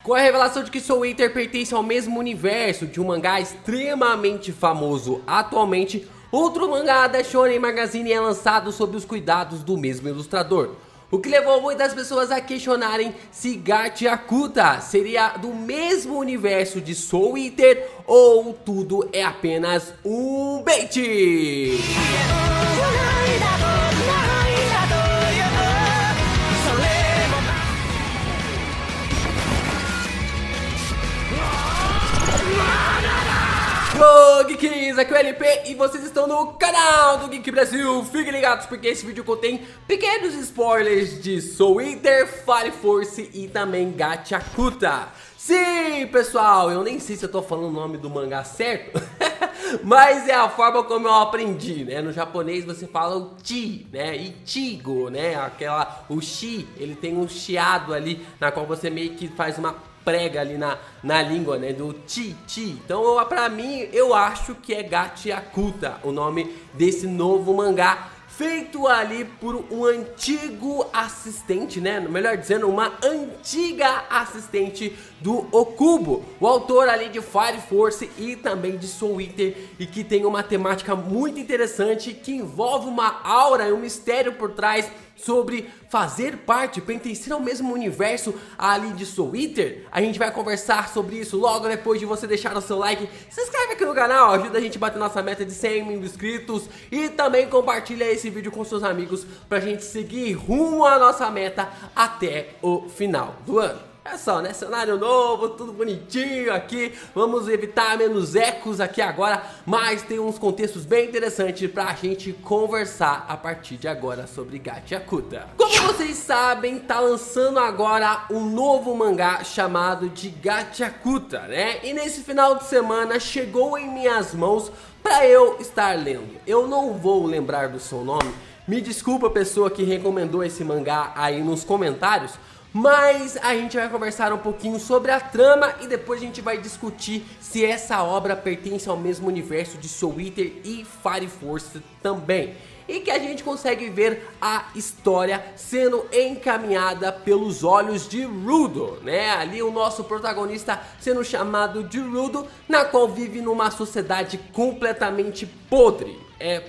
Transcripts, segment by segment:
Com a revelação de que Soul Eater pertence ao mesmo universo de um mangá extremamente famoso atualmente, outro mangá da Shonen Magazine é lançado sob os cuidados do mesmo ilustrador. O que levou muitas pessoas a questionarem se Gachiakuta seria do mesmo universo de Soul Eater ou tudo é apenas um bait. Ô Geeks, aqui é o LP e vocês estão no canal do Geek Brasil. Fiquem ligados porque esse vídeo contém pequenos spoilers de Soul Eater, Fire Force e também Gachiakuta. Sim, pessoal, eu nem sei se eu tô falando o nome do mangá certo, mas é a forma como eu aprendi, né? No japonês você fala o chi, né? Ichigo, né? O shi, ele tem um chiado ali na qual você meio que faz uma prega ali na língua, né, do chi. Então, pra mim, eu acho que é Gachiakuta, o nome desse novo mangá, feito ali por um antigo assistente, né, melhor dizendo, uma antiga assistente do Okubo, o autor ali de Fire Force e também de Soul Eater, e que tem uma temática muito interessante, que envolve uma aura e um mistério por trás sobre fazer parte, pertencer ao mesmo universo ali de Soul Eater. A gente vai conversar sobre isso logo depois de você deixar o seu like. Se inscreve aqui no canal, ajuda a gente a bater nossa meta de 100 mil inscritos. E também compartilha esse vídeo com seus amigos pra gente seguir rumo à nossa meta até o final do ano. É só, né? Cenário novo, tudo bonitinho aqui. Vamos evitar menos ecos aqui agora, mas tem uns contextos bem interessantes pra gente conversar a partir de agora sobre Gachiakuta. Como vocês sabem, tá lançando agora um novo mangá chamado de Gachiakuta, né? E nesse final de semana chegou em minhas mãos pra eu estar lendo. Eu não vou lembrar do seu nome. Me desculpa, pessoa que recomendou esse mangá aí nos comentários, mas a gente vai conversar um pouquinho sobre a trama e depois a gente vai discutir se essa obra pertence ao mesmo universo de Soul Eater e Fire Force também. E que a gente consegue ver a história sendo encaminhada pelos olhos de Rudo, né? Ali o nosso protagonista sendo chamado de Rudo, na qual vive numa sociedade completamente podre.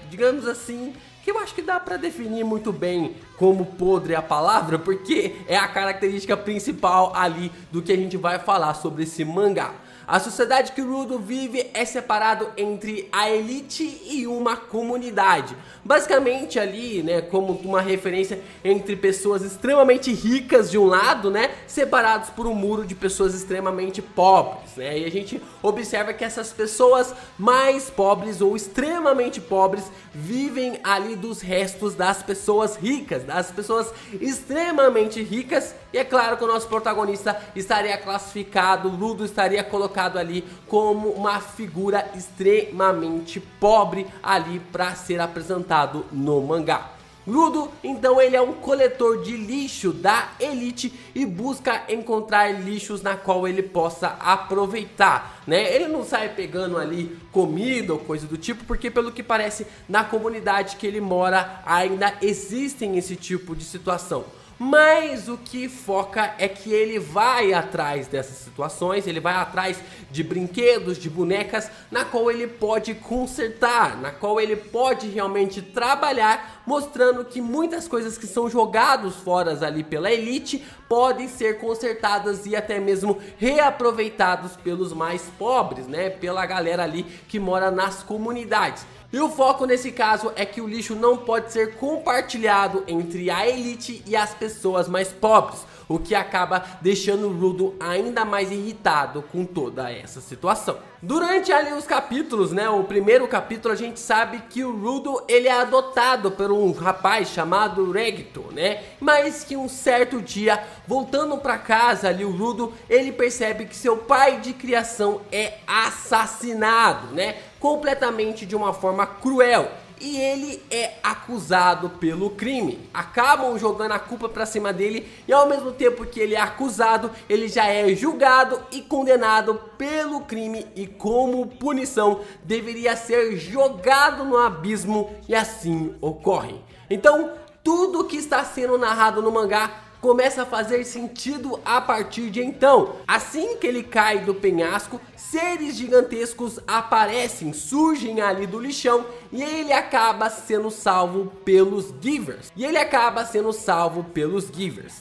Digamos assim, que eu acho que dá pra definir muito bem como podre a palavra, porque é a característica principal ali do que a gente vai falar sobre esse mangá. A sociedade que Rudo vive é separado entre a elite e uma comunidade. Basicamente ali, né, como uma referência entre pessoas extremamente ricas de um lado, né, separados por um muro de pessoas extremamente pobres, né? E a gente observa que essas pessoas mais pobres ou extremamente pobres vivem ali dos restos das pessoas ricas, das pessoas extremamente ricas. E é claro que o nosso protagonista estaria classificado, Rudo estaria colocado ali como uma figura extremamente pobre ali para ser apresentado no mangá. Rudo, então, ele é um coletor de lixo da elite e busca encontrar lixos na qual ele possa aproveitar, né? Ele não sai pegando ali comida ou coisa do tipo, porque pelo que parece na comunidade que ele mora ainda existem esse tipo de situação. Mas o que foca é que ele vai atrás dessas situações, ele vai atrás de brinquedos, de bonecas, na qual ele pode consertar, na qual ele pode realmente trabalhar, mostrando que muitas coisas que são jogadas fora ali pela elite podem ser consertadas e até mesmo reaproveitados pelos mais pobres, né? Pela galera ali que mora nas comunidades. E o foco nesse caso é que o lixo não pode ser compartilhado entre a elite e as pessoas mais pobres, o que acaba deixando o Rudo ainda mais irritado com toda essa situação. Durante ali os capítulos, né, o primeiro capítulo, a gente sabe que o Rudo, ele é adotado por um rapaz chamado Regito, né, mas que um certo dia, voltando para casa ali, o Rudo, ele percebe que seu pai de criação é assassinado, né, completamente de uma forma cruel. E ele é acusado pelo crime. Acabam jogando a culpa pra cima dele e ao mesmo tempo que ele é acusado, ele já é julgado e condenado pelo crime e como punição deveria ser jogado no abismo, e assim ocorre. Então tudo que está sendo narrado no mangá começa a fazer sentido a partir de então. Assim que ele cai do penhasco, seres gigantescos aparecem, surgem ali do lixão e ele acaba sendo salvo pelos Givers.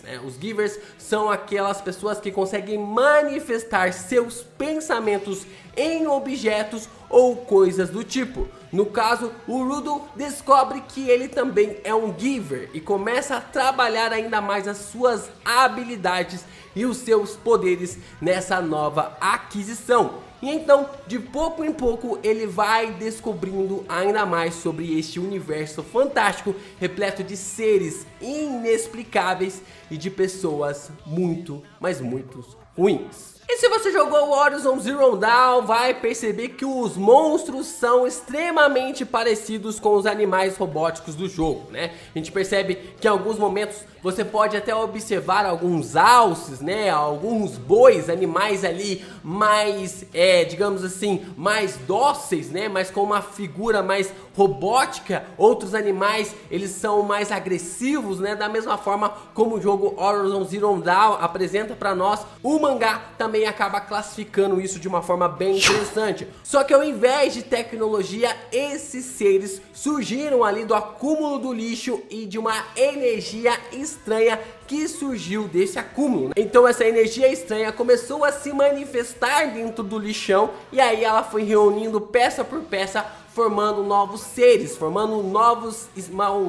Né? Os Givers são aquelas pessoas que conseguem manifestar seus pensamentos em objetos ou coisas do tipo. No caso, o Rudo descobre que ele também é um Giver e começa a trabalhar ainda mais as suas habilidades e os seus poderes nessa nova aquisição. E então, de pouco em pouco, ele vai descobrindo ainda mais sobre este universo fantástico, repleto de seres inexplicáveis e de pessoas muito, mas muito ruins. E se você jogou Horizon Zero Dawn, vai perceber que os monstros são extremamente parecidos com os animais robóticos do jogo, né? A gente percebe que em alguns momentos você pode até observar alguns alces, né? Alguns bois, animais ali mais, digamos assim, mais dóceis, né? Mas com uma figura mais robótica. Outros animais, eles são mais agressivos, né? Da mesma forma como o jogo Horizon Zero Dawn apresenta para nós, o mangá também acaba classificando isso de uma forma bem interessante. Só que ao invés de tecnologia, esses seres surgiram ali do acúmulo do lixo e de uma energia estranha que surgiu desse acúmulo, né? Então essa energia estranha começou a se manifestar dentro do lixão e aí ela foi reunindo peça por peça, formando novos seres, formando novos,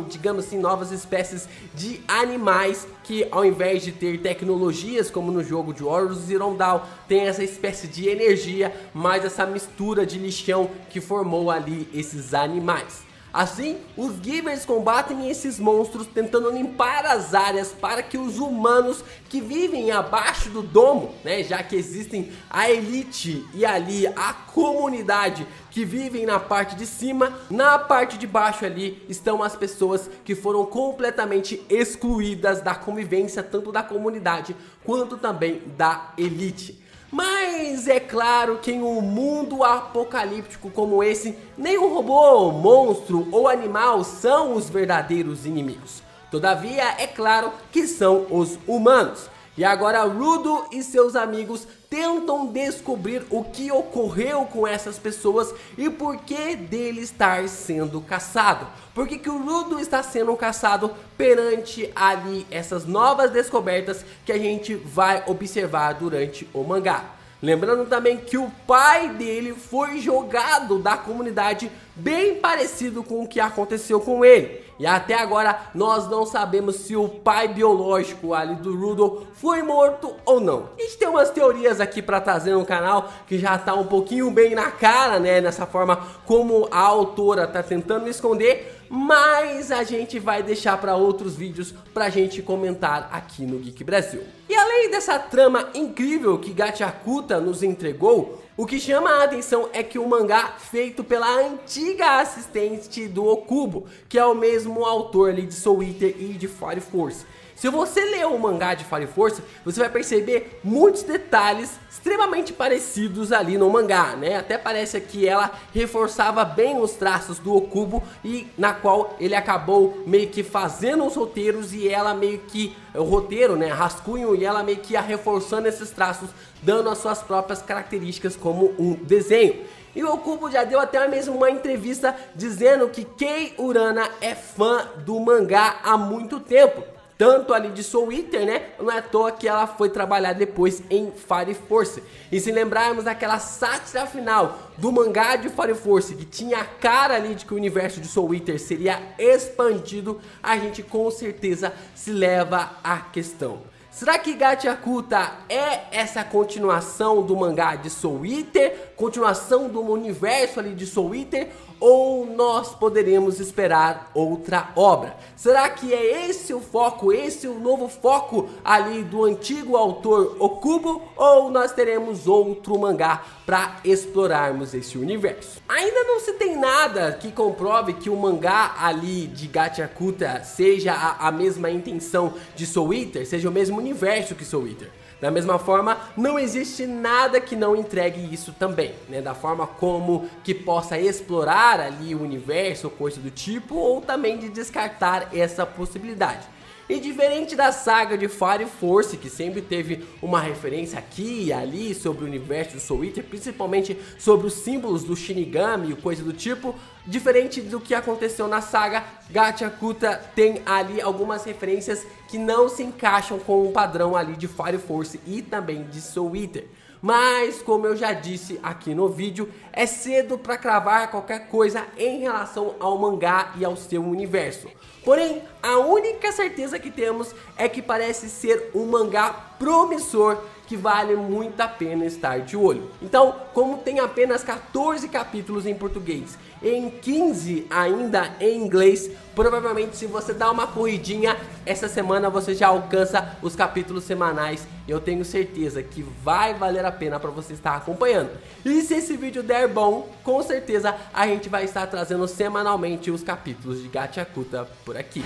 digamos assim, novas espécies de animais que, ao invés de ter tecnologias como no jogo de Horizon Zero Dawn, tem essa espécie de energia, mais essa mistura de lixão que formou ali esses animais. Assim, os Givers combatem esses monstros tentando limpar as áreas para que os humanos que vivem abaixo do domo, né, já que existem a elite e ali a comunidade que vivem na parte de cima, na parte de baixo ali estão as pessoas que foram completamente excluídas da convivência, tanto da comunidade quanto também da elite. Mas é claro que em um mundo apocalíptico como esse, nenhum robô, monstro ou animal são os verdadeiros inimigos. Todavia, é claro que são os humanos. E agora Rudo e seus amigos tentam descobrir o que ocorreu com essas pessoas e por que dele estar sendo caçado. Por que o Rudo está sendo caçado perante ali essas novas descobertas que a gente vai observar durante o mangá. Lembrando também que o pai dele foi jogado da comunidade, bem parecido com o que aconteceu com ele. E até agora nós não sabemos se o pai biológico ali do Rudo foi morto ou não. A gente tem umas teorias aqui para trazer no canal que já tá um pouquinho bem na cara, né? Nessa forma como a autora tá tentando esconder. Mas a gente vai deixar para outros vídeos pra gente comentar aqui no Geek Brasil. E além dessa trama incrível que Gachakuta nos entregou, o que chama a atenção é que o mangá feito pela antiga assistente do Okubo, que é o mesmo autor ali de Soul Eater e de Fire Force. Se você ler o mangá de Fire Force, você vai perceber muitos detalhes extremamente parecidos ali no mangá, né? Até parece que ela reforçava bem os traços do Okubo e na qual ele acabou meio que fazendo os roteiros e ela meio que, o roteiro, né, rascunho, e ela meio que ia reforçando esses traços, dando as suas próprias características como um desenho. E o Okubo já deu até mesmo uma entrevista dizendo que Kei Urana é fã do mangá há muito tempo. Tanto ali de Soul Eater, né? Não é à toa que ela foi trabalhar depois em Fire Force. E se lembrarmos daquela sátira final do mangá de Fire Force, que tinha a cara ali de que o universo de Soul Eater seria expandido, a gente com certeza se leva à questão: será que Gachakuta é essa continuação do mangá de Soul Eater? Continuação do universo ali de Soul Eater? Ou nós poderemos esperar outra obra? Será que é esse o foco, esse o novo foco ali do antigo autor Okubo? Ou nós teremos outro mangá para explorarmos esse universo? Ainda não se tem nada que comprove que o mangá ali de Gachakuta seja a mesma intenção de Soul Eater, seja o mesmo universo que Soul Eater. Da mesma forma, não existe nada que não entregue isso também, né? Da forma como que possa explorar ali o universo ou coisa do tipo, ou também de descartar essa possibilidade. E diferente da saga de Fire Force, que sempre teve uma referência aqui e ali sobre o universo do Soul Eater, principalmente sobre os símbolos do Shinigami e coisa do tipo, diferente do que aconteceu na saga, Gachakuta tem ali algumas referências que não se encaixam com o padrão ali de Fire Force e também de Soul Eater. Mas, como eu já disse aqui no vídeo, é cedo para cravar qualquer coisa em relação ao mangá e ao seu universo. Porém, a única certeza que temos é que parece ser um mangá promissor que vale muito a pena estar de olho. Então, como tem apenas 14 capítulos em português e em 15 ainda em inglês, provavelmente se você dá uma corridinha, essa semana você já alcança os capítulos semanais. Eu tenho certeza que vai valer a pena para você estar acompanhando. E se esse vídeo der bom, com certeza a gente vai estar trazendo semanalmente os capítulos de Gachakuta por aqui.